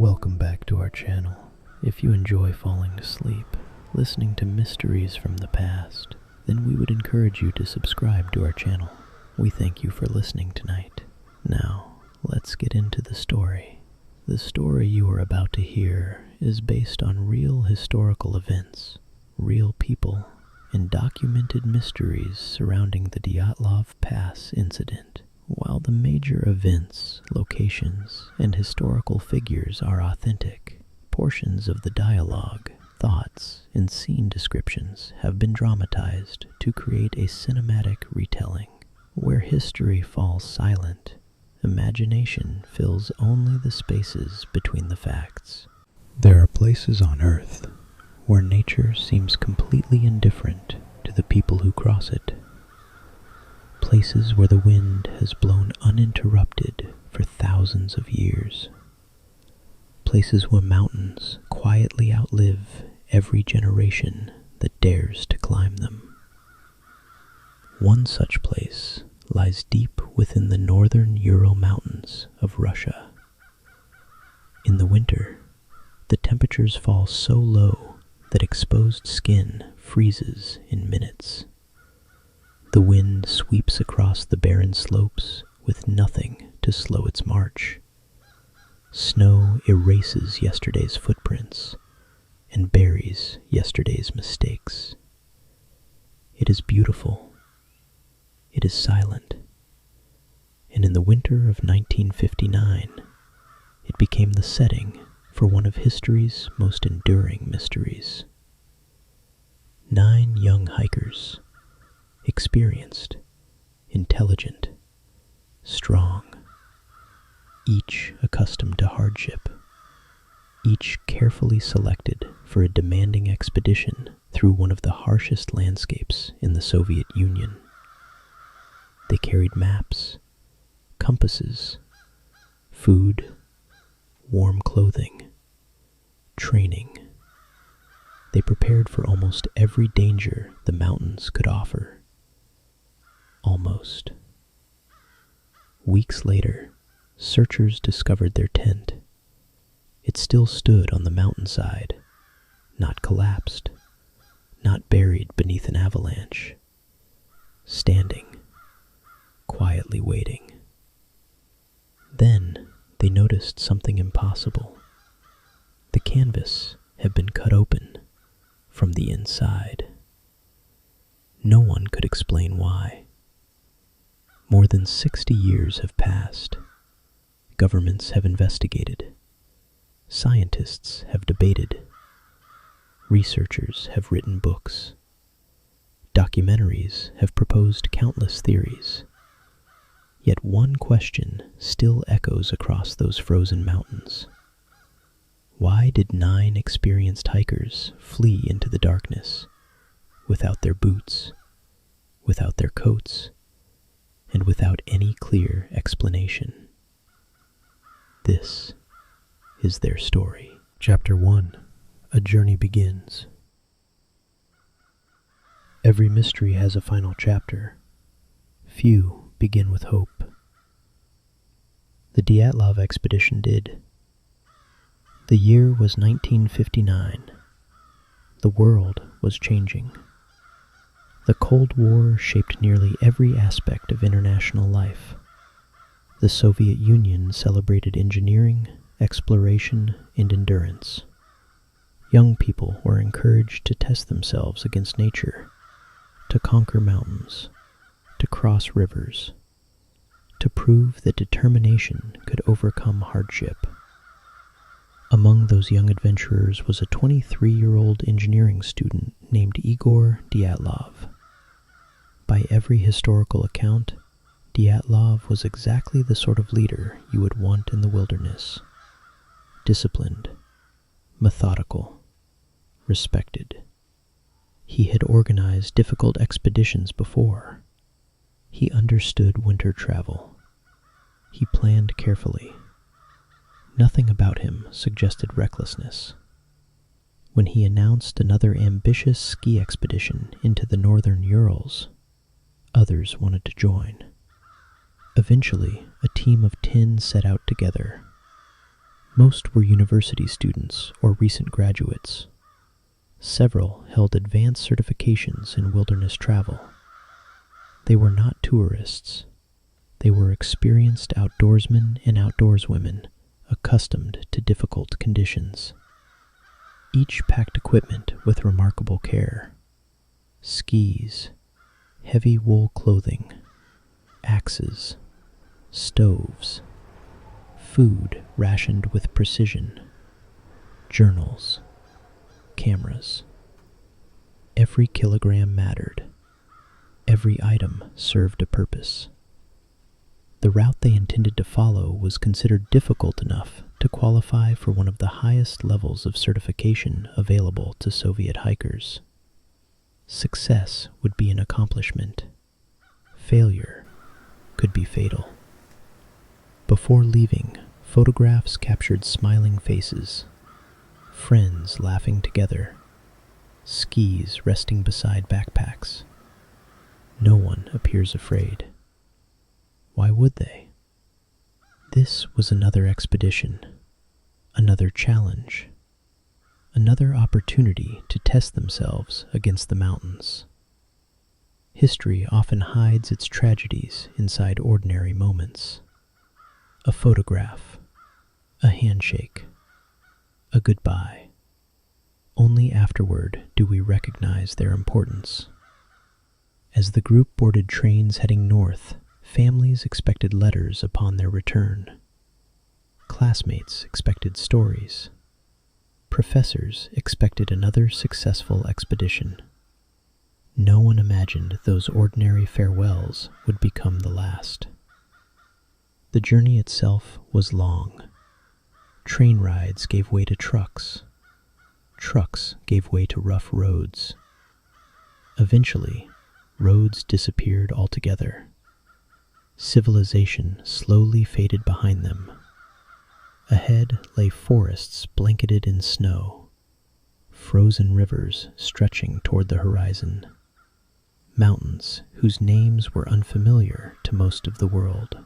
Welcome back to our channel. If you enjoy falling to sleep, listening to mysteries from the past, then we would encourage you to subscribe to our channel. We thank you for listening tonight. Now, let's get into the story. The story you are about to hear is based on real historical events, real people, and documented mysteries surrounding the Dyatlov Pass incident. While the major events, locations, and historical figures are authentic, portions of the dialogue, thoughts, and scene descriptions have been dramatized to create a cinematic retelling. Where history falls silent, imagination fills only the spaces between the facts. There are places on Earth where nature seems completely indifferent to the people who cross it. Places where the wind has blown uninterrupted for thousands of years. Places where mountains quietly outlive every generation that dares to climb them. One such place lies deep within the northern Ural Mountains of Russia. In the winter, the temperatures fall so low that exposed skin freezes in minutes. The wind sweeps across the barren slopes with nothing to slow its march. Snow erases yesterday's footprints and buries yesterday's mistakes. It is beautiful. It is silent. And in the winter of 1959, it became the setting for one of history's most enduring mysteries. 9 young hikers, experienced, intelligent, strong, each accustomed to hardship, each carefully selected for a demanding expedition through one of the harshest landscapes in the Soviet Union. They carried maps, compasses, food, warm clothing, training. They prepared for almost every danger the mountains could offer. Almost. Weeks later, searchers discovered their tent. It still stood on the mountainside, not collapsed, not buried beneath an avalanche, standing, quietly waiting. Then they noticed something impossible. The canvas had been cut open from the inside. No one could explain why. More than 60 years have passed. Governments have investigated. Scientists have debated. Researchers have written books. Documentaries have proposed countless theories. Yet one question still echoes across those frozen mountains. Why did 9 experienced hikers flee into the darkness, without their boots, without their coats, and without any clear explanation? This is their story. Chapter 1. A Journey Begins. Every mystery has a final chapter. Few begin with hope. The Dyatlov expedition did. The year was 1959. The world was changing. The Cold War shaped nearly every aspect of international life. The Soviet Union celebrated engineering, exploration, and endurance. Young people were encouraged to test themselves against nature, to conquer mountains, to cross rivers, to prove that determination could overcome hardship. Among those young adventurers was a 23-year-old engineering student named Igor Dyatlov. By every historical account, Dyatlov was exactly the sort of leader you would want in the wilderness. Disciplined, methodical, respected. He had organized difficult expeditions before. He understood winter travel. He planned carefully. Nothing about him suggested recklessness. When he announced another ambitious ski expedition into the northern Urals, others wanted to join. Eventually, a team of 10 set out together. Most were university students or recent graduates. Several held advanced certifications in wilderness travel. They were not tourists. They were experienced outdoorsmen and outdoorswomen, accustomed to difficult conditions. Each packed equipment with remarkable care: skis, heavy wool clothing, axes, stoves, food rationed with precision, journals, cameras. Every kilogram mattered. Every item served a purpose. The route they intended to follow was considered difficult enough to qualify for one of the highest levels of certification available to Soviet hikers. Success would be an accomplishment. Failure could be fatal. Before leaving, photographs captured smiling faces, friends laughing together, skis resting beside backpacks. No one appears afraid. Why would they? This was another expedition, another challenge, another opportunity to test themselves against the mountains. History often hides its tragedies inside ordinary moments. A photograph, a handshake, a goodbye. Only afterward do we recognize their importance. As the group boarded trains heading north, families expected letters upon their return. Classmates expected stories. Professors expected another successful expedition. No one imagined those ordinary farewells would become the last. The journey itself was long. Train rides gave way to trucks. Trucks gave way to rough roads. Eventually, roads disappeared altogether. Civilization slowly faded behind them. Ahead lay forests blanketed in snow, frozen rivers stretching toward the horizon, mountains whose names were unfamiliar to most of the world.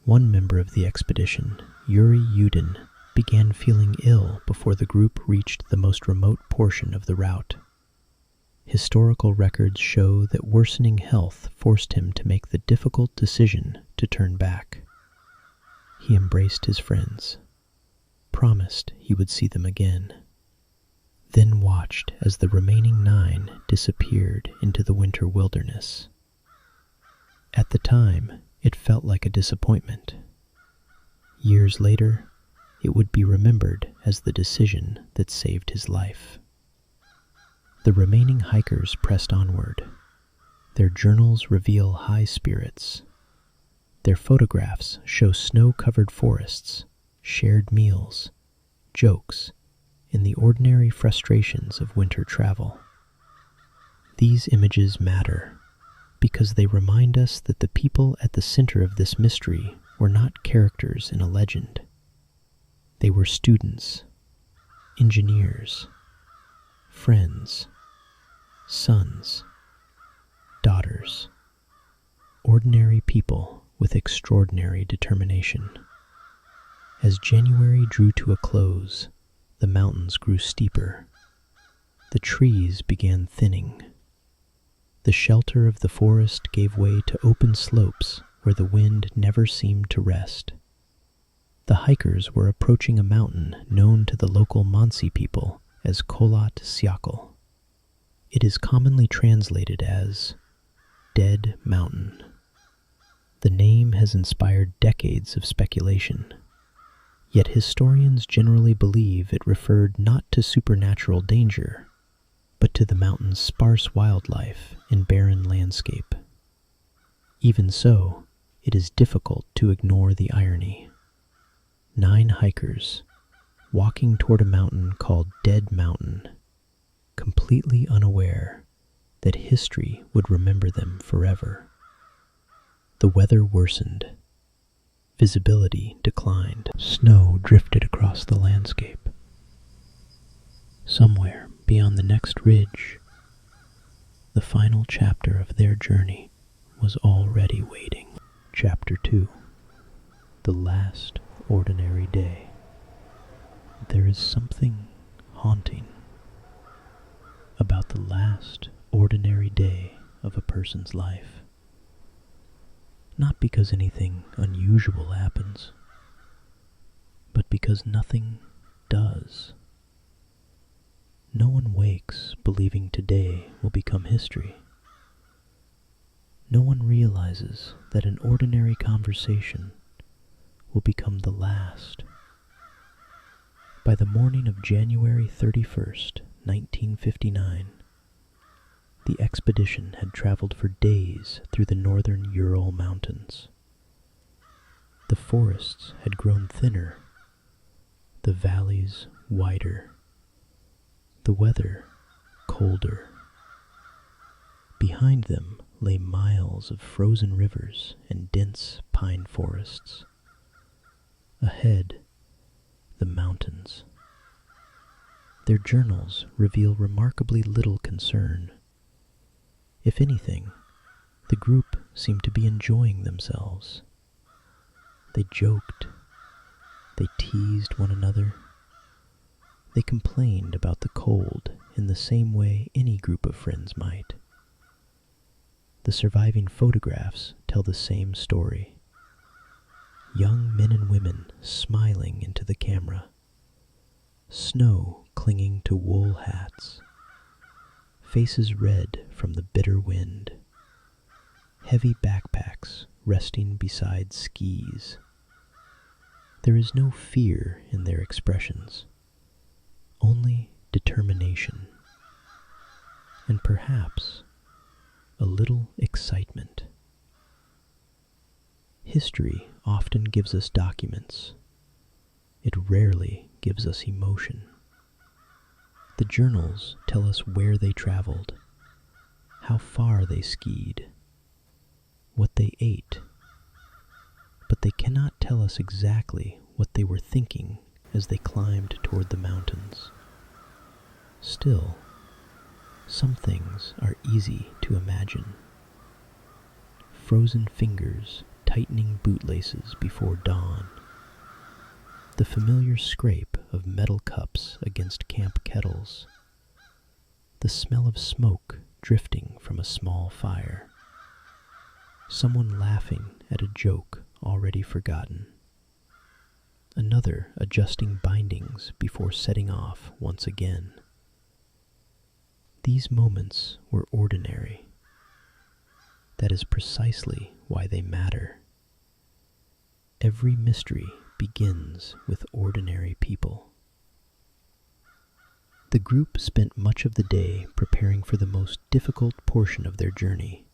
One member of the expedition, Yuri Yudin, began feeling ill before the group reached the most remote portion of the route. Historical records show that worsening health forced him to make the difficult decision to turn back. He embraced his friends, promised he would see them again, then watched as the remaining 9 disappeared into the winter wilderness. At the time, it felt like a disappointment. Years later, it would be remembered as the decision that saved his life. The remaining hikers pressed onward. Their journals reveal high spirits. Their photographs show snow-covered forests, shared meals, jokes, and the ordinary frustrations of winter travel. These images matter because they remind us that the people at the center of this mystery were not characters in a legend. They were students, engineers, friends, sons, daughters, ordinary people with extraordinary determination. As January drew to a close, the mountains grew steeper. The trees began thinning. The shelter of the forest gave way to open slopes where the wind never seemed to rest. The hikers were approaching a mountain known to the local Mansi people as Kholat Syakhl. It is commonly translated as Dead Mountain. The name has inspired decades of speculation, yet historians generally believe it referred not to supernatural danger, but to the mountain's sparse wildlife and barren landscape. Even so, it is difficult to ignore the irony. 9 hikers, walking toward a mountain called Dead Mountain, completely unaware that history would remember them forever. The weather worsened. Visibility declined. Snow drifted across the landscape. Somewhere beyond the next ridge, the final chapter of their journey was already waiting. Chapter 2. The Last Ordinary Day. There is something haunting about the last ordinary day of a person's life. Not because anything unusual happens, but because nothing does. No one wakes believing today will become history. No one realizes that an ordinary conversation will become the last. By the morning of January 31st, 1959, the expedition had traveled for days through the northern Ural Mountains. The forests had grown thinner, the valleys wider, the weather colder. Behind them lay miles of frozen rivers and dense pine forests. Ahead, the mountains. Their journals reveal remarkably little concern. If anything, the group seemed to be enjoying themselves. They joked. They teased one another. They complained about the cold in the same way any group of friends might. The surviving photographs tell the same story. Young men and women smiling into the camera. Snow clinging to wool hats. Faces red from the bitter wind. Heavy backpacks resting beside skis. There is no fear in their expressions, only determination, and perhaps a little excitement. History often gives us documents. It rarely gives us emotion. The journals tell us where they traveled, how far they skied, what they ate, but they cannot tell us exactly what they were thinking as they climbed toward the mountains. Still, some things are easy to imagine. Frozen fingers tightening bootlaces before dawn. The familiar scrape of metal cups against camp kettles. The smell of smoke drifting from a small fire. Someone laughing at a joke already forgotten. Another adjusting bindings before setting off once again. These moments were ordinary. That is precisely why they matter. Every mystery begins with ordinary people. The group spent much of the day preparing for the most difficult portion of their journey.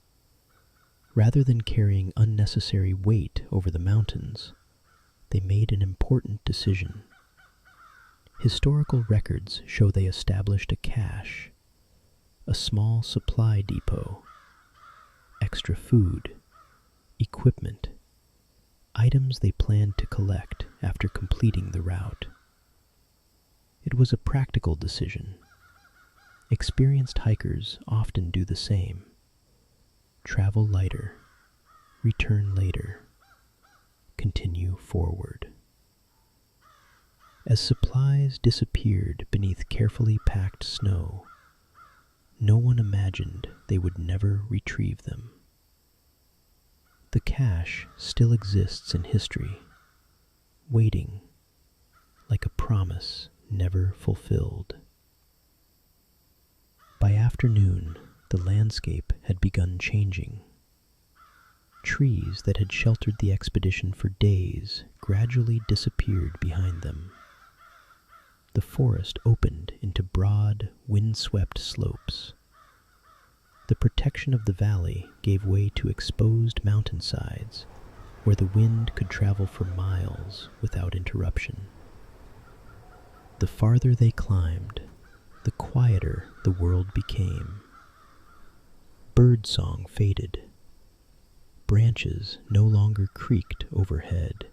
Rather than carrying unnecessary weight over the mountains, they made an important decision. Historical records show they established a cache, a small supply depot, extra food, equipment, items they planned to collect after completing the route. It was a practical decision. Experienced hikers often do the same. Travel lighter, return later, continue forward. As supplies disappeared beneath carefully packed snow, no one imagined they would never retrieve them. The cache still exists in history, waiting like a promise never fulfilled. By afternoon, the landscape had begun changing. Trees that had sheltered the expedition for days gradually disappeared behind them. The forest opened into broad, wind-swept slopes. The protection of the valley gave way to exposed mountainsides where the wind could travel for miles without interruption. The farther they climbed, the quieter the world became. Birdsong faded. Branches no longer creaked overhead.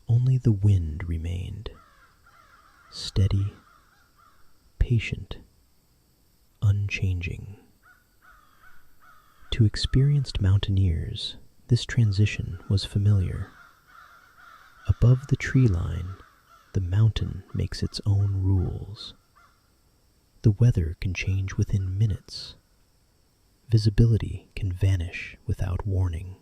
Only the wind remained, steady, patient, unchanging. To experienced mountaineers, this transition was familiar. Above the tree line, The mountain makes its own rules. The weather can change within minutes. Visibility can vanish without warning.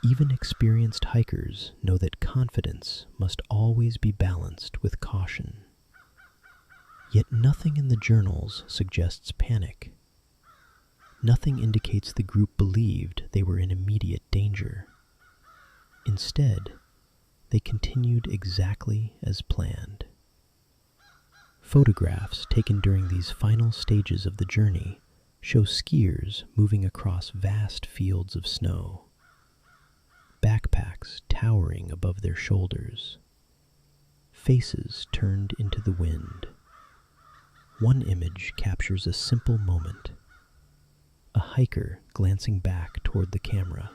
Even experienced hikers know that confidence must always be balanced with caution. Yet nothing in the journals suggests panic. Nothing indicates the group believed they were in immediate danger. Instead, they continued exactly as planned. Photographs taken during these final stages of the journey show skiers moving across vast fields of snow, backpacks towering above their shoulders, faces turned into the wind. One image captures a simple moment, a hiker glancing back toward the camera,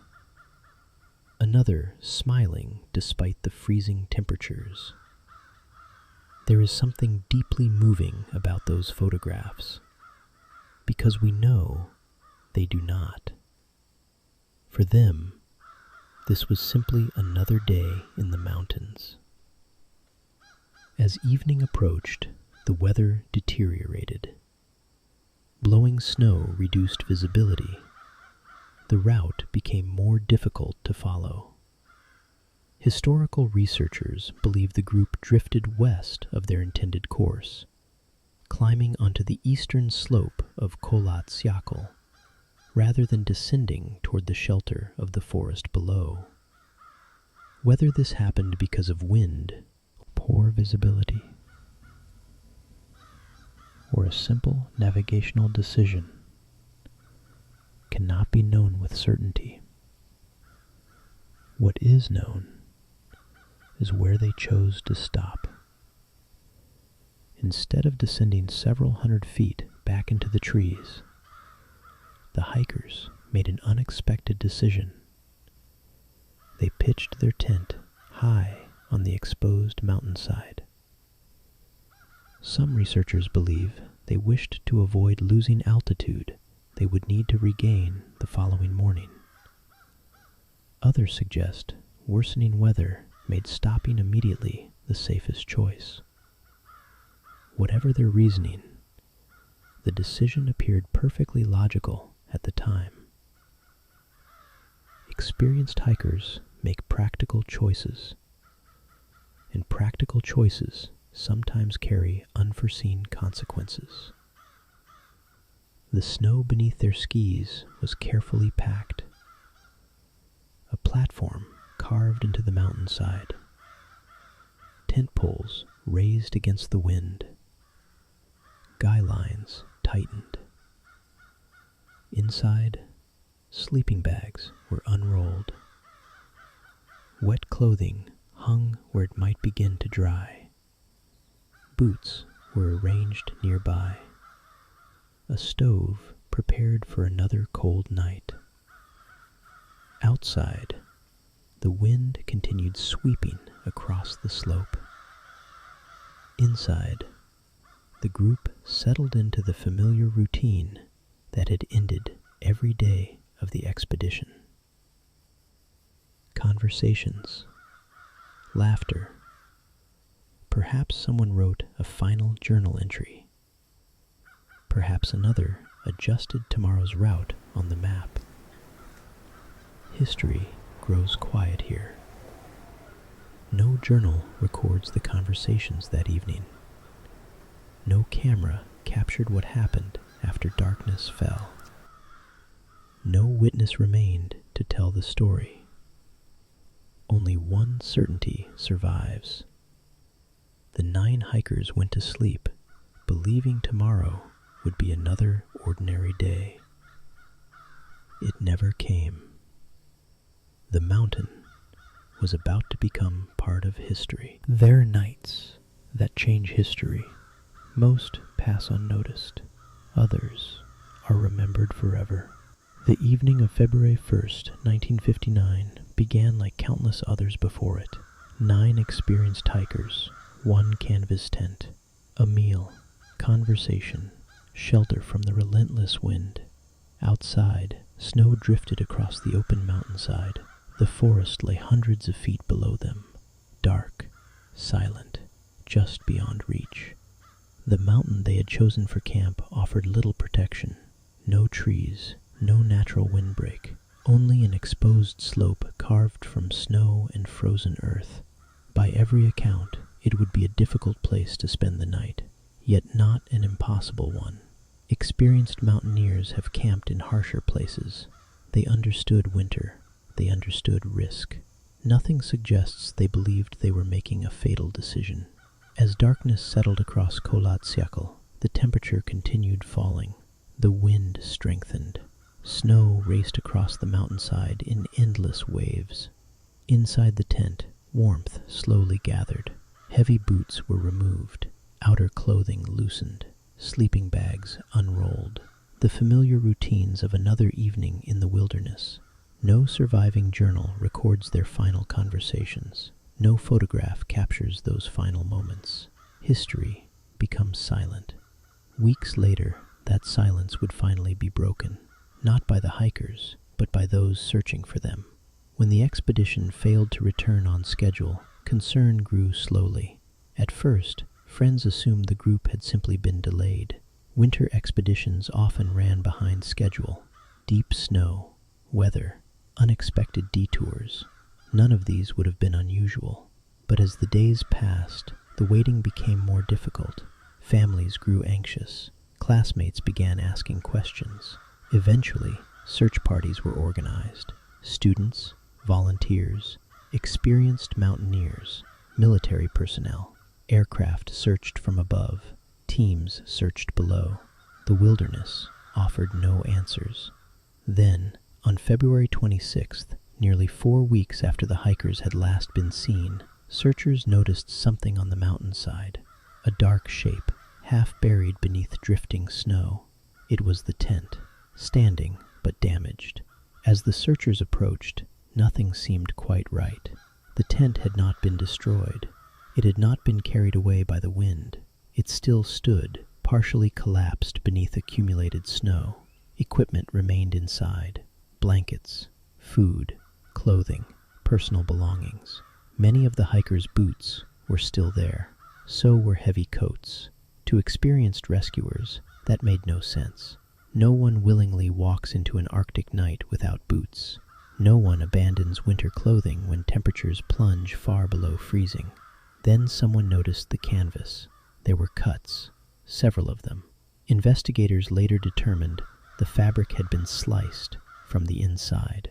another smiling despite the freezing temperatures. There is something deeply moving about those photographs, because we know they do not. For them, this was simply another day in the mountains. As evening approached, the weather deteriorated. Blowing snow reduced visibility. The route became more difficult to follow. Historical researchers believe the group drifted west of their intended course, climbing onto the eastern slope of Kholat Syakhl, rather than descending toward the shelter of the forest below. Whether this happened because of wind, poor visibility, or a simple navigational decision cannot be known with certainty. What is known is where they chose to stop. Instead of descending several hundred feet back into the trees, the hikers made an unexpected decision. They pitched their tent high on the exposed mountainside. Some researchers believe they wished to avoid losing altitude they would need to regain the following morning. Others suggest worsening weather made stopping immediately the safest choice. Whatever their reasoning, the decision appeared perfectly logical at the time. Experienced hikers make practical choices, and practical choices sometimes carry unforeseen consequences. The snow beneath their skis was carefully packed. A platform carved into the mountainside. Tent poles raised against the wind. Guy lines tightened. Inside, sleeping bags were unrolled. Wet clothing hung where it might begin to dry. Boots were arranged nearby. A stove prepared for another cold night. Outside, the wind continued sweeping across the slope. Inside, the group settled into the familiar routine that had ended every day of the expedition. Conversations, laughter. Perhaps someone wrote a final journal entry. Perhaps another adjusted tomorrow's route on the map. History grows quiet here. No journal records the conversations that evening. No camera captured what happened after darkness fell. No witness remained to tell the story. Only one certainty survives. The 9 hikers went to sleep, believing tomorrow would be another ordinary day. It never came. The mountain was about to become part of history. There are nights that change history. Most pass unnoticed. Others are remembered forever. The evening of February 1st, 1959 began like countless others before it. 9 experienced hikers, 1 canvas tent, a meal, conversation, shelter from the relentless wind. Outside, snow drifted across the open mountainside. The forest lay hundreds of feet below them, dark, silent, just beyond reach. The mountain they had chosen for camp offered little protection. No trees, no natural windbreak, only an exposed slope carved from snow and frozen earth. By every account, it would be a difficult place to spend the night, yet not an impossible one. Experienced mountaineers have camped in harsher places. They understood winter. They understood risk. Nothing suggests they believed they were making a fatal decision. As darkness settled across Kolatsiakl, the temperature continued falling. The wind strengthened. Snow raced across the mountainside in endless waves. Inside the tent, warmth slowly gathered. Heavy boots were removed, outer clothing loosened, sleeping bags unrolled. The familiar routines of another evening in the wilderness. No surviving journal records their final conversations. No photograph captures those final moments. History becomes silent. Weeks later, that silence would finally be broken, not by the hikers, but by those searching for them. When the expedition failed to return on schedule, concern grew slowly. At first, friends assumed the group had simply been delayed. Winter expeditions often ran behind schedule. Deep snow, weather, unexpected detours. None of these would have been unusual. But as the days passed, the waiting became more difficult. Families grew anxious. Classmates began asking questions. Eventually, search parties were organized. Students, volunteers, experienced mountaineers, military personnel. Aircraft searched from above. Teams searched below. The wilderness offered no answers. Then, on February 26th, nearly 4 weeks after the hikers had last been seen, searchers noticed something on the mountainside. A dark shape, half buried beneath drifting snow. It was the tent, standing but damaged. As the searchers approached, nothing seemed quite right. The tent had not been destroyed. It had not been carried away by the wind. It still stood, partially collapsed beneath accumulated snow. Equipment remained inside. Blankets, food, clothing, personal belongings. Many of the hikers' boots were still there. So were heavy coats. To experienced rescuers, that made no sense. No one willingly walks into an Arctic night without boots. No one abandons winter clothing when temperatures plunge far below freezing. Then someone noticed the canvas. There were cuts, several of them. Investigators later determined the fabric had been sliced from the inside.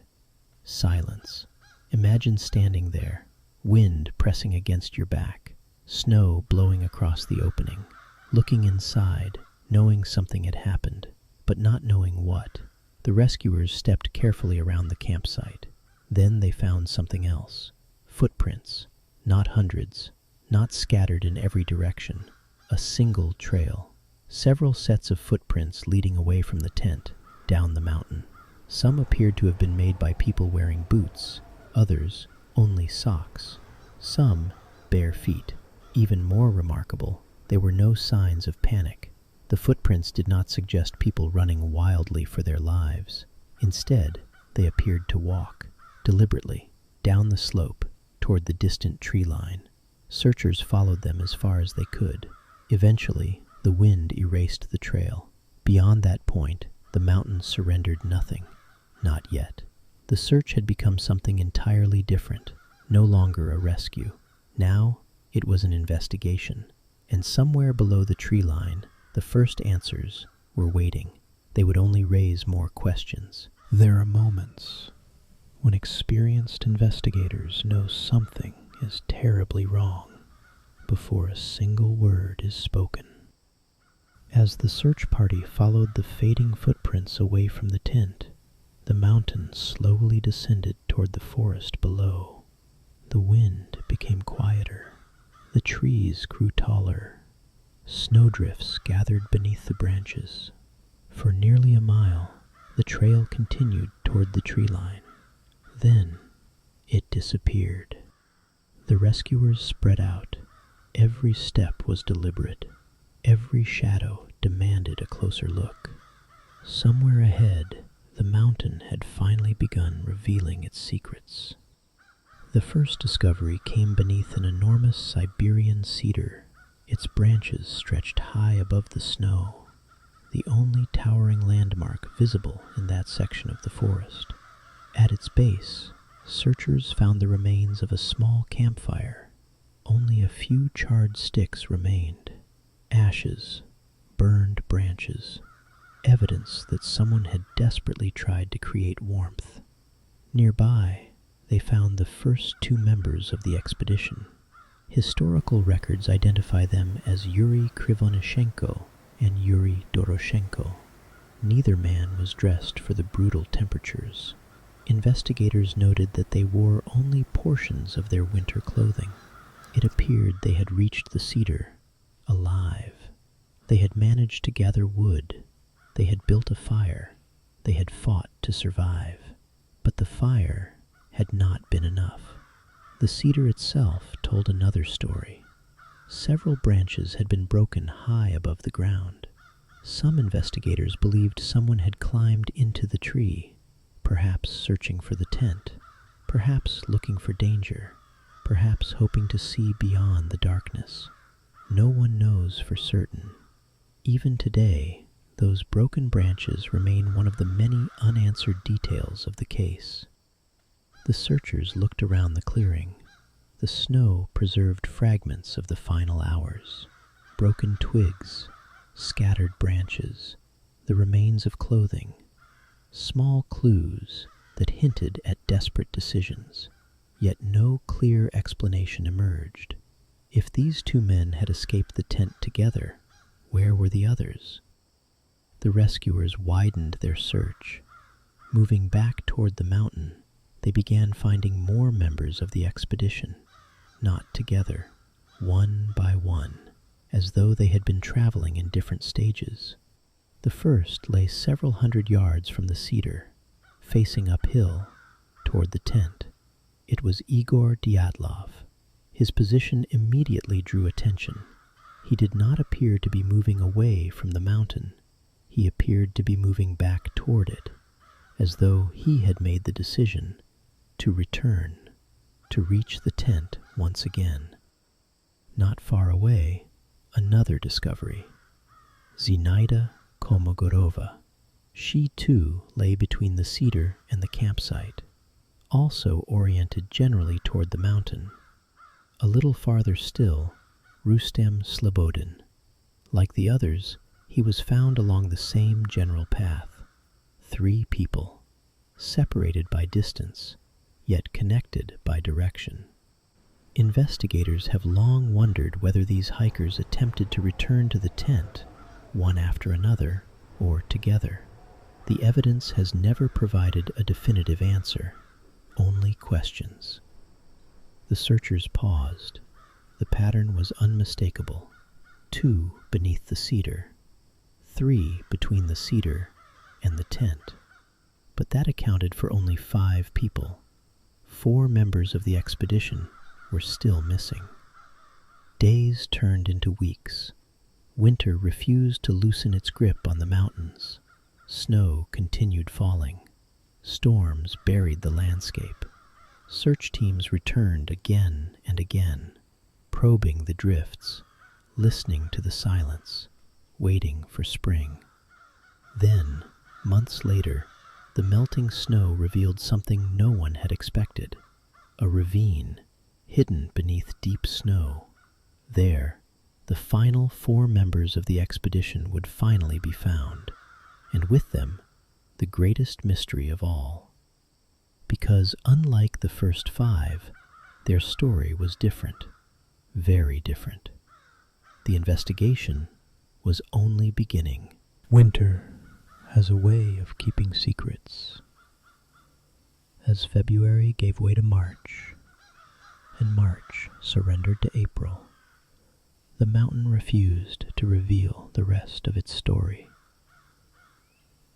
Silence. Imagine standing there, wind pressing against your back, snow blowing across the opening, looking inside, knowing something had happened, but not knowing what. The rescuers stepped carefully around the campsite. Then they found something else. Footprints, not hundreds, not scattered in every direction. A single trail. Several sets of footprints leading away from the tent, down the mountain. Some appeared to have been made by people wearing boots, others only socks. Some bare feet. Even more remarkable, there were no signs of panic. The footprints did not suggest people running wildly for their lives. Instead, they appeared to walk, deliberately, down the slope, toward the distant tree line. Searchers followed them as far as they could. Eventually, the wind erased the trail. Beyond that point, the mountains surrendered nothing. Not yet. The search had become something entirely different, no longer a rescue. Now, it was an investigation. And somewhere below the tree line, the first answers were waiting. They would only raise more questions. There are moments when experienced investigators know something is terribly wrong before a single word is spoken. As the search party followed the fading footprints away from the tent, the mountain slowly descended toward the forest below. The wind became quieter. The trees grew taller. Snowdrifts gathered beneath the branches. For nearly a mile, the trail continued toward the tree line. Then, it disappeared. The rescuers spread out. Every step was deliberate. Every shadow demanded a closer look. Somewhere ahead, the mountain had finally begun revealing its secrets. The first discovery came beneath an enormous Siberian cedar. Its branches stretched high above the snow, the only towering landmark visible in that section of the forest. At its base, searchers found the remains of a small campfire. Only a few charred sticks remained. Ashes, burned branches, evidence that someone had desperately tried to create warmth. Nearby, they found the first two members of the expedition. Historical records identify them as Yuri Krivonishenko and Yuri Doroshenko. Neither man was dressed for the brutal temperatures. Investigators noted that they wore only portions of their winter clothing. It appeared they had reached the cedar alive. They had managed to gather wood. They had built a fire. They had fought to survive. But the fire had not been enough. The cedar itself told another story. Several branches had been broken high above the ground. Some investigators believed someone had climbed into the tree, perhaps searching for the tent, perhaps looking for danger, perhaps hoping to see beyond the darkness. No one knows for certain. Even today, those broken branches remain one of the many unanswered details of the case. The searchers looked around the clearing. The snow preserved fragments of the final hours, broken twigs, scattered branches, the remains of clothing, small clues that hinted at desperate decisions. Yet no clear explanation emerged. If these two men had escaped the tent together, where were the others? The rescuers widened their search. Moving back toward the mountain, they began finding more members of the expedition, not together, one by one, as though they had been traveling in different stages. The first lay several hundred yards from the cedar, facing uphill toward the tent. It was Igor Dyatlov. His position immediately drew attention. He did not appear to be moving away from the mountain. He appeared to be moving back toward it, as though he had made the decision to return, to reach the tent once again. Not far away, another discovery. Zinaida Kolmogorova. She too lay between the cedar and the campsite, also oriented generally toward the mountain. A little farther still, Rustem Slobodin. Like the others, he was found along the same general path. 3 people, separated by distance, yet connected by direction. Investigators have long wondered whether these hikers attempted to return to the tent, one after another, or together. The evidence has never provided a definitive answer, only questions. The searchers paused. The pattern was unmistakable. 2 beneath the cedar, 3 between the cedar and the tent. But that accounted for only 5 people. 4 members of the expedition were still missing. Days turned into weeks. Winter refused to loosen its grip on the mountains. Snow continued falling. Storms buried the landscape. Search teams returned again and again, probing the drifts, listening to the silence, waiting for spring. Then, months later, the melting snow revealed something no one had expected. A ravine, hidden beneath deep snow. There, the final 4 members of the expedition would finally be found, and with them, the greatest mystery of all. Because unlike the first 5, their story was different, very different. The investigation was only beginning. Winter has a way of keeping secrets. As February gave way to March, and March surrendered to April, the mountain refused to reveal the rest of its story.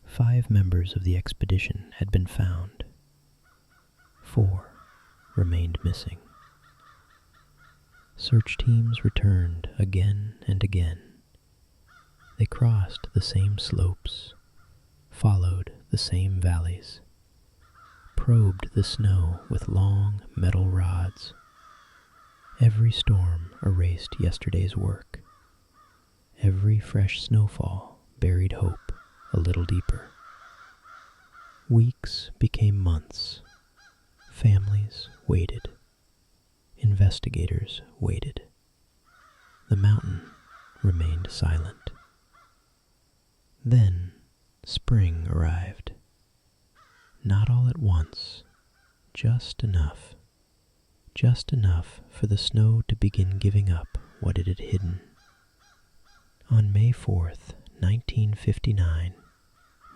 5 members of the expedition had been found. 4 remained missing. Search teams returned again and again. They crossed the same slopes, followed the same valleys, probed the snow with long metal rods. Every storm erased yesterday's work. Every fresh snowfall buried hope a little deeper. Weeks became months. Families waited. Investigators waited. The mountain remained silent. Then spring arrived. Not all at once, just enough for the snow to begin giving up what it had hidden. On May 4th, 1959,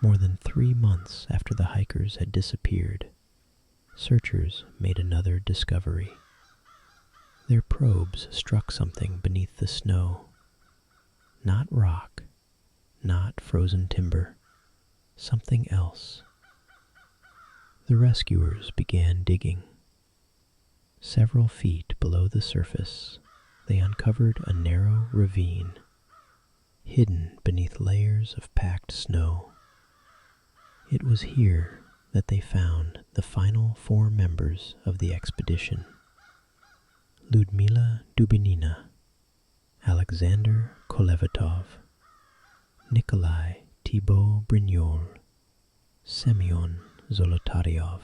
more than 3 months after the hikers had disappeared, searchers made another discovery. Their probes struck something beneath the snow. Not rock, not frozen timber, something else. The rescuers began digging. Several feet below the surface, they uncovered a narrow ravine, hidden beneath layers of packed snow. It was here that they found the final 4 members of the expedition: Lyudmila Dubinina, Alexander Kolevatov, Nikolai Thibault-Brignol, Semyon Zolotaryov.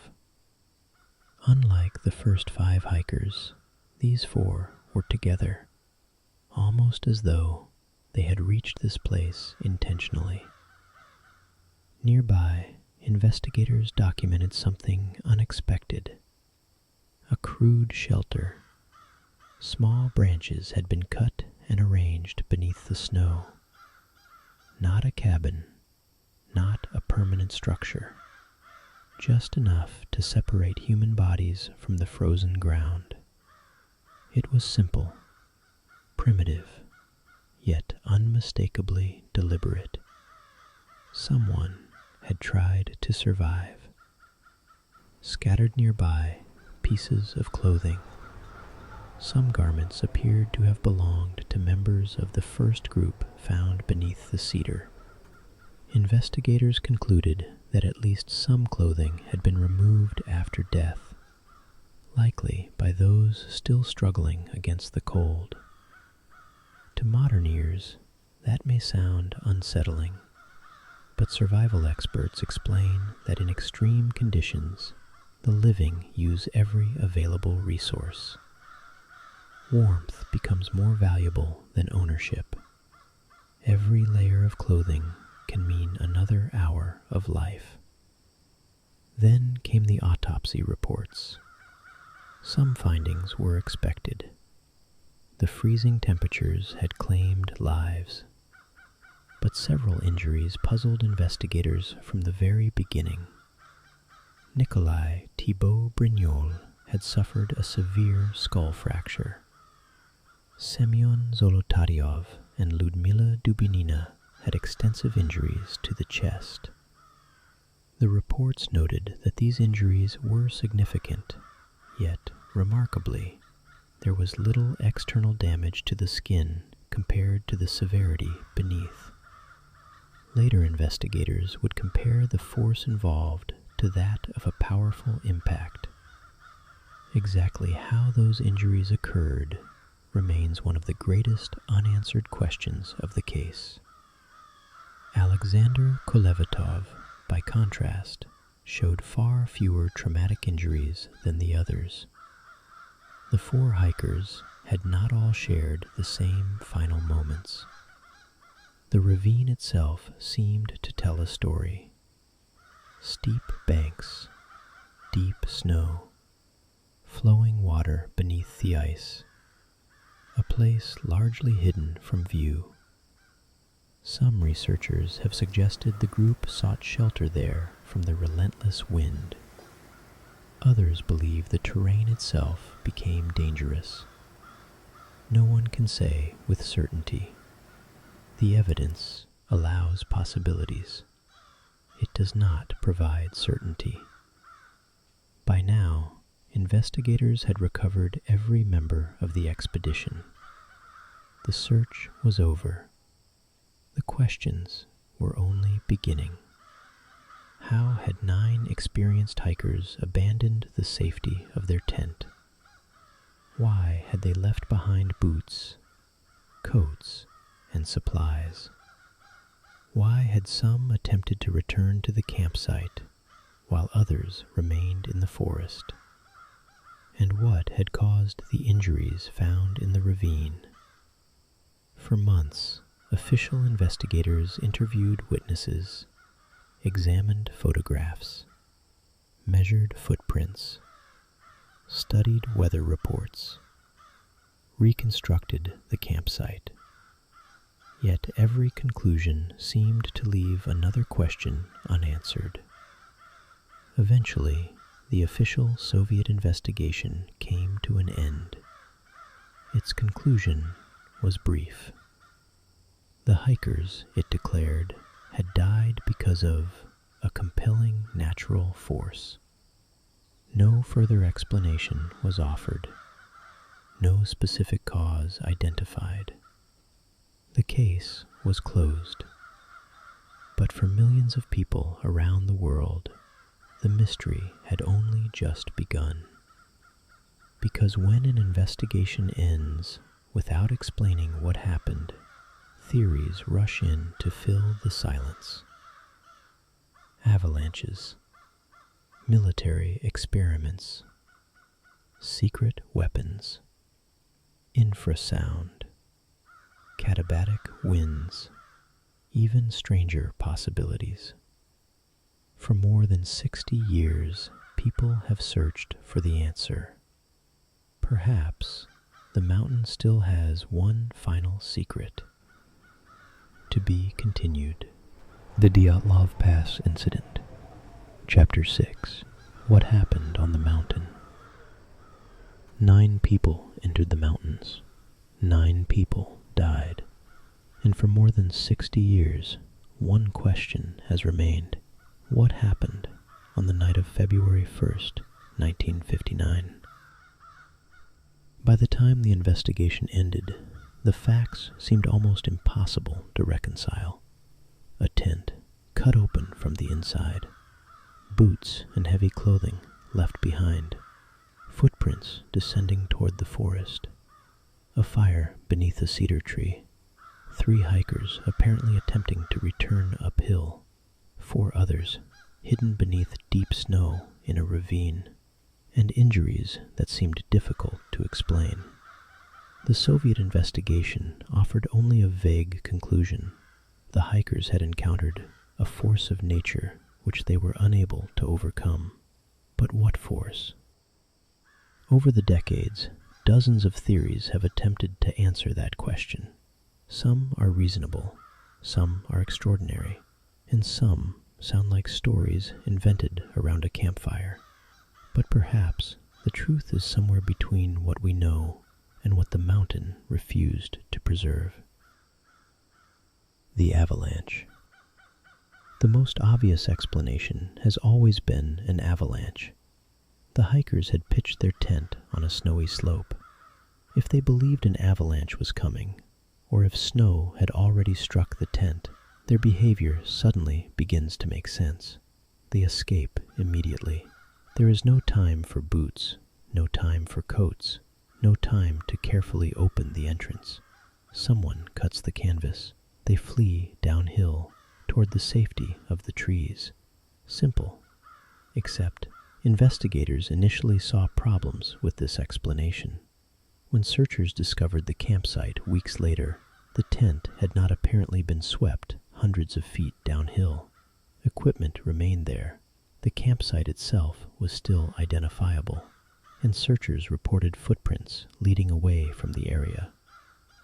Unlike the first 5 hikers, these 4 were together, almost as though they had reached this place intentionally. Nearby, investigators documented something unexpected: a crude shelter. Small branches had been cut and arranged beneath the snow. Not a cabin, not a permanent structure, just enough to separate human bodies from the frozen ground. It was simple, primitive, yet unmistakably deliberate. Someone had tried to survive. Scattered nearby, pieces of clothing. Some garments appeared to have belonged to members of the first group found beneath the cedar. Investigators concluded that at least some clothing had been removed after death, likely by those still struggling against the cold. To modern ears, that may sound unsettling, but survival experts explain that in extreme conditions, the living use every available resource. Warmth becomes more valuable than ownership. Every layer of clothing can mean another hour of life. Then came the autopsy reports. Some findings were expected. The freezing temperatures had claimed lives, but several injuries puzzled investigators from the very beginning. Nikolai Thibault-Brignol had suffered a severe skull fracture. Semyon Zolotaryov and Lyudmila Dubinina had extensive injuries to the chest. The reports noted that these injuries were significant, yet, remarkably, there was little external damage to the skin compared to the severity beneath. Later investigators would compare the force involved to that of a powerful impact. Exactly how those injuries occurred remains one of the greatest unanswered questions of the case. Alexander Kolevatov, by contrast, showed far fewer traumatic injuries than the others. The 4 hikers had not all shared the same final moments. The ravine itself seemed to tell a story. Steep banks, deep snow, flowing water beneath the ice, a place largely hidden from view. Some researchers have suggested the group sought shelter there from the relentless wind. Others believe the terrain itself became dangerous. No one can say with certainty. The evidence allows possibilities. It does not provide certainty. By now, investigators had recovered every member of the expedition. The search was over. The questions were only beginning. How had 9 experienced hikers abandoned the safety of their tent? Why had they left behind boots, coats, and supplies? Why had some attempted to return to the campsite while others remained in the forest? And what had caused the injuries found in the ravine? For months, official investigators interviewed witnesses, examined photographs, measured footprints, studied weather reports, reconstructed the campsite. Yet every conclusion seemed to leave another question unanswered. Eventually, the official Soviet investigation came to an end. Its conclusion was brief. The hikers, it declared, had died because of a compelling natural force. No further explanation was offered. No specific cause identified. The case was closed. But for millions of people around the world, the mystery had only just begun. Because when an investigation ends without explaining what happened, theories rush in to fill the silence. Avalanches, military experiments, secret weapons, infrasound, katabatic winds, even stranger possibilities. For more than 60 years, people have searched for the answer. Perhaps the mountain still has one final secret. To be continued. The Dyatlov Pass Incident. Chapter 6. What happened on the mountain? 9 people entered the mountains. 9 people died. And for more than 60 years, one question has remained. What happened on the night of February 1st, 1959? By the time the investigation ended, the facts seemed almost impossible to reconcile. A tent cut open from the inside, boots and heavy clothing left behind, footprints descending toward the forest, a fire beneath a cedar tree, 3 hikers apparently attempting to return uphill, 4 others hidden beneath deep snow in a ravine, and injuries that seemed difficult to explain. The Soviet investigation offered only a vague conclusion. The hikers had encountered a force of nature which they were unable to overcome. But what force? Over the decades, dozens of theories have attempted to answer that question. Some are reasonable, some are extraordinary, and some sound like stories invented around a campfire. But perhaps the truth is somewhere between what we know and what the mountain refused to preserve. The avalanche. The most obvious explanation has always been an avalanche. The hikers had pitched their tent on a snowy slope. If they believed an avalanche was coming, or if snow had already struck the tent, their behavior suddenly begins to make sense. They escape immediately. There is no time for boots, no time for coats, no time to carefully open the entrance. Someone cuts the canvas. They flee downhill toward the safety of the trees. Simple. Except, investigators initially saw problems with this explanation. When searchers discovered the campsite weeks later, the tent had not apparently been swept hundreds of feet downhill. Equipment remained there. The campsite itself was still identifiable, and searchers reported footprints leading away from the area.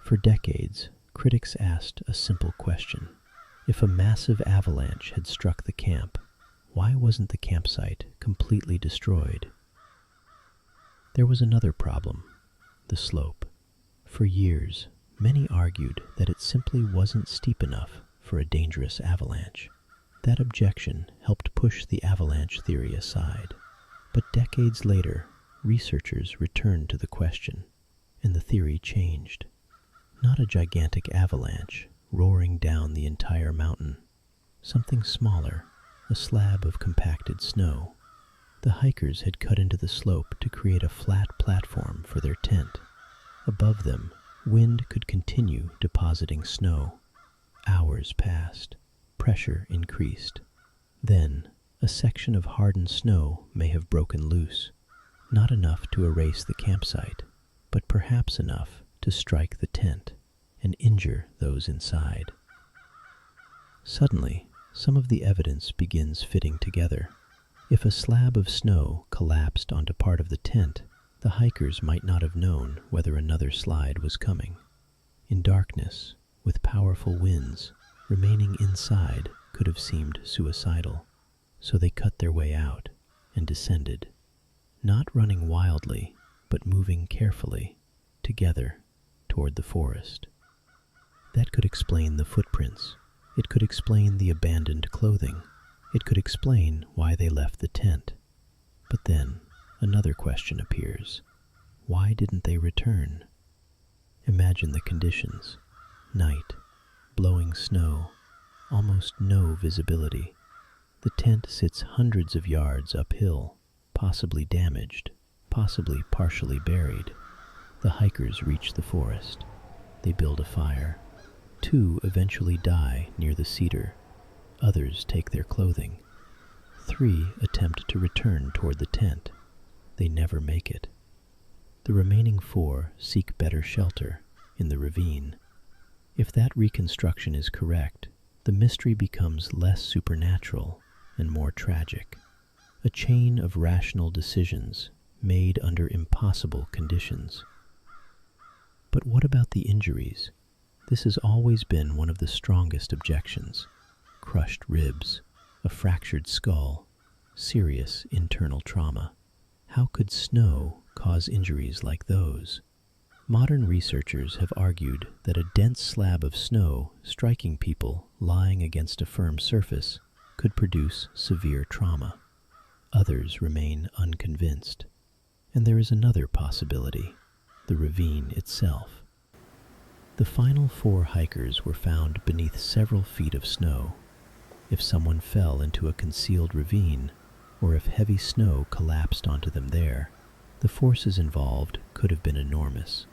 For decades, critics asked a simple question. If a massive avalanche had struck the camp, why wasn't the campsite completely destroyed? There was another problem, the slope. For years, many argued that it simply wasn't steep enough for a dangerous avalanche. That objection helped push the avalanche theory aside. But decades later, researchers returned to the question, and the theory changed. Not a gigantic avalanche roaring down the entire mountain. Something smaller, a slab of compacted snow. The hikers had cut into the slope to create a flat platform for their tent. Above them, wind could continue depositing snow. Hours passed. Pressure increased. Then, a section of hardened snow may have broken loose. Not enough to erase the campsite, but perhaps enough to strike the tent and injure those inside. Suddenly, some of the evidence begins fitting together. If a slab of snow collapsed onto part of the tent, the hikers might not have known whether another slide was coming. In darkness, with powerful winds, remaining inside could have seemed suicidal, so they cut their way out and descended, not running wildly, but moving carefully, together, toward the forest. That could explain the footprints. It could explain the abandoned clothing. It could explain why they left the tent. But then, another question appears. Why didn't they return? Imagine the conditions. Night, blowing snow, almost no visibility. The tent sits hundreds of yards uphill, possibly damaged, possibly partially buried. The hikers reach the forest. They build a fire. 2 eventually die near the cedar. Others take their clothing. 3 attempt to return toward the tent. They never make it. The remaining 4 seek better shelter in the ravine. If that reconstruction is correct, the mystery becomes less supernatural and more tragic. A chain of rational decisions made under impossible conditions. But what about the injuries? This has always been one of the strongest objections. Crushed ribs, a fractured skull, serious internal trauma. How could snow cause injuries like those? Modern researchers have argued that a dense slab of snow striking people lying against a firm surface could produce severe trauma. Others remain unconvinced. And there is another possibility, the ravine itself. The final 4 hikers were found beneath several feet of snow. If someone fell into a concealed ravine, or if heavy snow collapsed onto them there, the forces involved could have been enormous.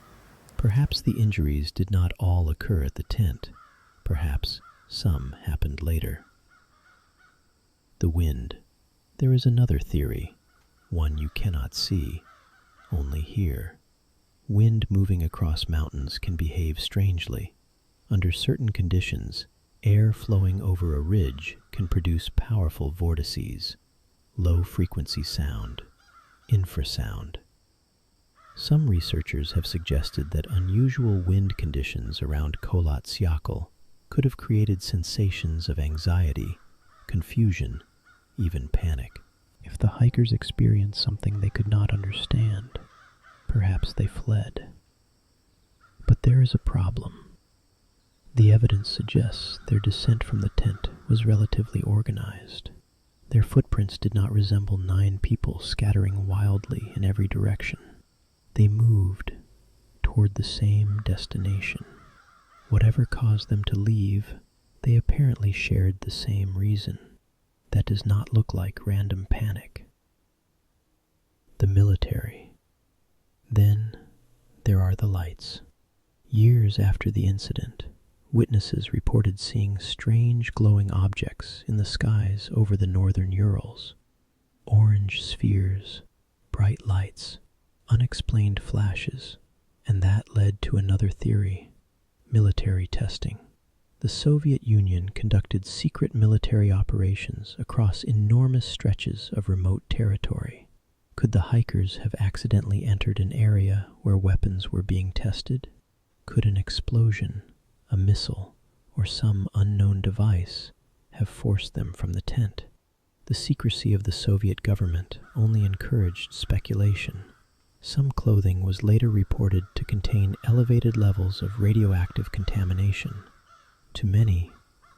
Perhaps the injuries did not all occur at the tent. Perhaps some happened later. The wind. There is another theory, one you cannot see, only hear. Wind moving across mountains can behave strangely. Under certain conditions, air flowing over a ridge can produce powerful vortices, low-frequency sound, infrasound. Some researchers have suggested that unusual wind conditions around Kholat Syakhl could have created sensations of anxiety, confusion, even panic. If the hikers experienced something they could not understand, perhaps they fled. But there is a problem. The evidence suggests their descent from the tent was relatively organized. Their footprints did not resemble 9 people scattering wildly in every direction. They moved toward the same destination. Whatever caused them to leave, they apparently shared the same reason. That does not look like random panic. The military. Then there are the lights. Years after the incident, witnesses reported seeing strange glowing objects in the skies over the northern Urals. Orange spheres, bright lights, unexplained flashes, and that led to another theory, military testing. The Soviet Union conducted secret military operations across enormous stretches of remote territory. Could the hikers have accidentally entered an area where weapons were being tested? Could an explosion, a missile, or some unknown device have forced them from the tent? The secrecy of the Soviet government only encouraged speculation. Some clothing was later reported to contain elevated levels of radioactive contamination. To many,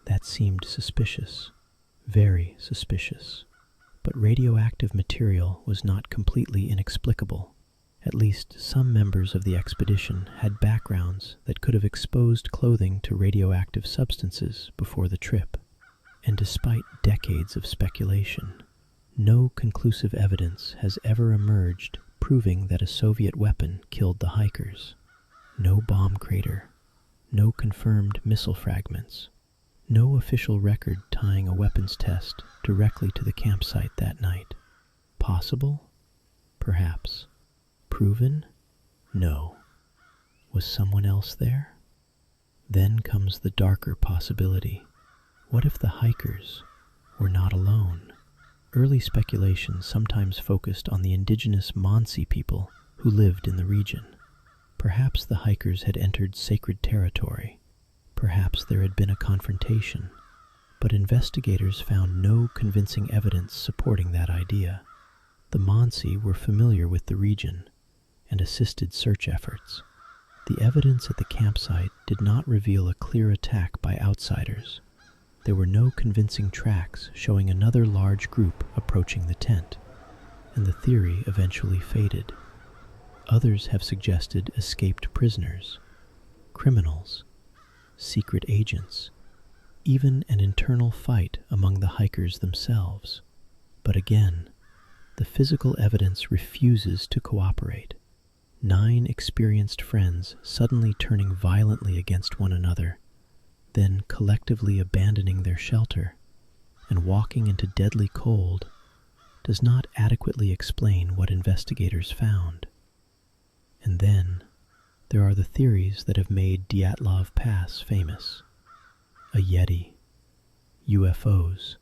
that seemed suspicious, very suspicious. But radioactive material was not completely inexplicable. At least some members of the expedition had backgrounds that could have exposed clothing to radioactive substances before the trip. And despite decades of speculation, no conclusive evidence has ever emerged proving that a Soviet weapon killed the hikers. No bomb crater, no confirmed missile fragments, no official record tying a weapons test directly to the campsite that night. Possible? Perhaps. Proven? No. Was someone else there? Then comes the darker possibility. What if the hikers were not alone? Early speculation sometimes focused on the indigenous Mansi people who lived in the region. Perhaps the hikers had entered sacred territory. Perhaps there had been a confrontation. But investigators found no convincing evidence supporting that idea. The Mansi were familiar with the region and assisted search efforts. The evidence at the campsite did not reveal a clear attack by outsiders. There were no convincing tracks showing another large group approaching the tent, and the theory eventually faded. Others have suggested escaped prisoners, criminals, secret agents, even an internal fight among the hikers themselves. But again, the physical evidence refuses to cooperate. 9 experienced friends suddenly turning violently against one another, then collectively abandoning their shelter and walking into deadly cold, does not adequately explain what investigators found. And then there are the theories that have made Dyatlov Pass famous. A Yeti, UFOs,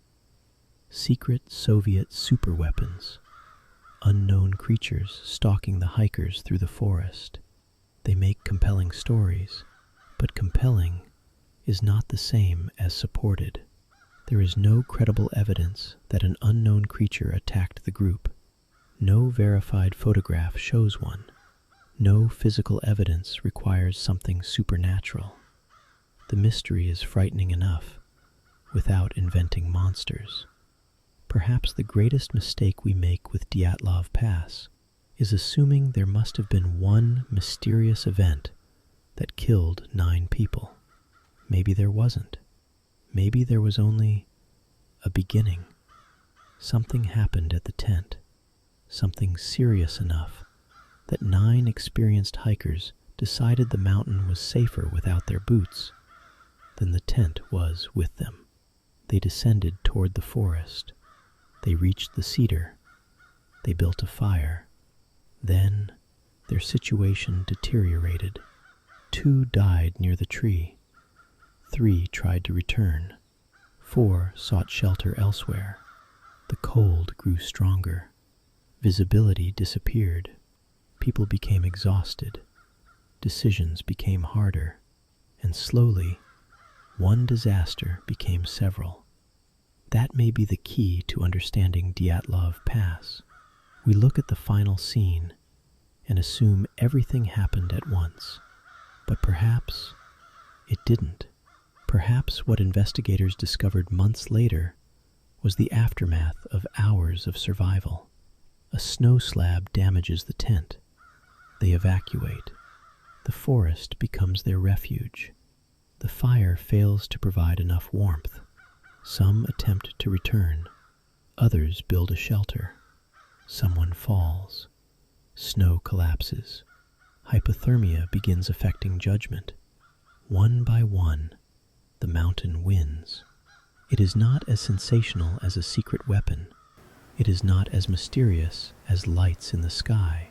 secret Soviet superweapons, unknown creatures stalking the hikers through the forest. They make compelling stories, but compelling is not the same as supported. There is no credible evidence that an unknown creature attacked the group. No verified photograph shows one. No physical evidence requires something supernatural. The mystery is frightening enough without inventing monsters. Perhaps the greatest mistake we make with Dyatlov Pass is assuming there must have been one mysterious event that killed 9 people. Maybe there wasn't. Maybe there was only a beginning. Something happened at the tent, something serious enough that 9 experienced hikers decided the mountain was safer without their boots than the tent was with them. They descended toward the forest. They reached the cedar. They built a fire. Then their situation deteriorated. 2 died near the tree. 3 tried to return. 4 sought shelter elsewhere. The cold grew stronger. Visibility disappeared. People became exhausted. Decisions became harder. And slowly, one disaster became several. That may be the key to understanding Dyatlov Pass. We look at the final scene and assume everything happened at once. But perhaps it didn't. Perhaps what investigators discovered months later was the aftermath of hours of survival. A snow slab damages the tent. They evacuate. The forest becomes their refuge. The fire fails to provide enough warmth. Some attempt to return. Others build a shelter. Someone falls. Snow collapses. Hypothermia begins affecting judgment. One by one, the mountain wins. It is not as sensational as a secret weapon. It is not as mysterious as lights in the sky,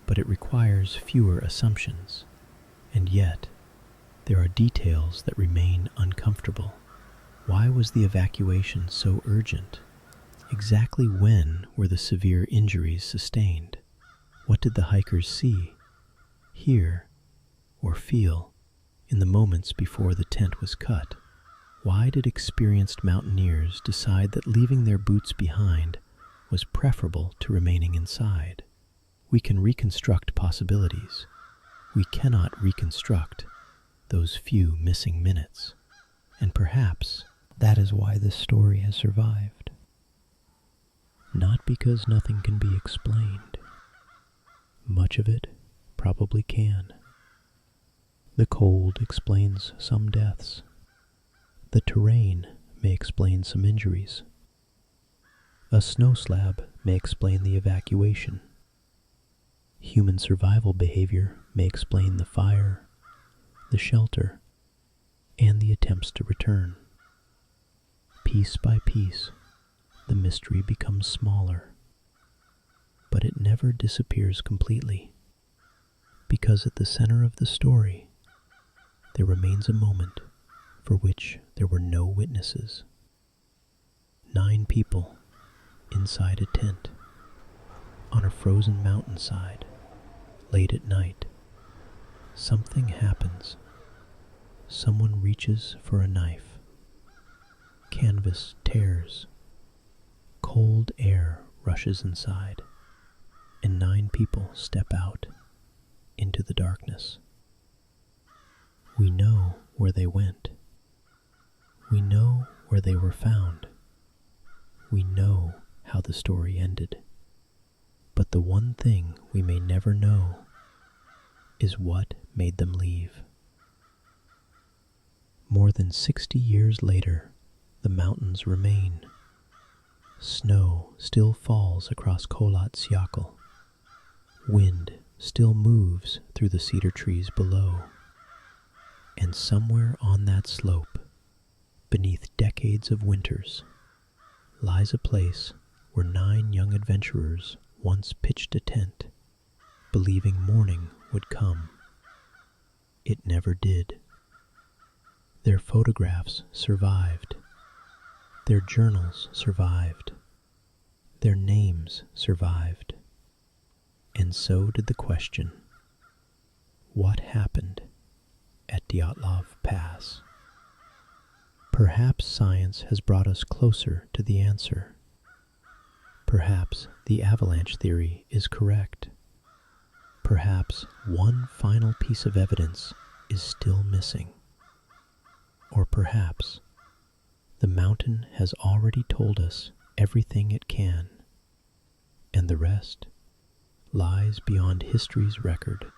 but it requires fewer assumptions. And yet, there are details that remain uncomfortable. Why was the evacuation so urgent? Exactly when were the severe injuries sustained? What did the hikers see, hear, or feel in the moments before the tent was cut? Why did experienced mountaineers decide that leaving their boots behind was preferable to remaining inside? We can reconstruct possibilities. We cannot reconstruct those few missing minutes. And perhaps that is why this story has survived. Not because nothing can be explained. Much of it probably can. The cold explains some deaths. The terrain may explain some injuries. A snow slab may explain the evacuation. Human survival behavior may explain the fire, the shelter, and the attempts to return. Piece by piece, the mystery becomes smaller, but it never disappears completely, because at the center of the story, there remains a moment for which there were no witnesses. 9 people inside a tent on a frozen mountainside late at night. Something happens. Someone reaches for a knife. Canvas tears. Cold air rushes inside, and 9 people step out into the darkness. We know where they went. We know where they were found. We know how the story ended. But the one thing we may never know is what made them leave. More than 60 years later, the mountains remain. Snow still falls across Kholat Syakhl. Wind still moves through the cedar trees below. And somewhere on that slope, beneath decades of winters, lies a place where 9 young adventurers once pitched a tent, believing morning would come. It never did. Their photographs survived. Their journals survived. Their names survived. And so did the question, what happened at Dyatlov Pass? Perhaps science has brought us closer to the answer. Perhaps the avalanche theory is correct. Perhaps one final piece of evidence is still missing. Or perhaps the mountain has already told us everything it can, and the rest lies beyond history's record.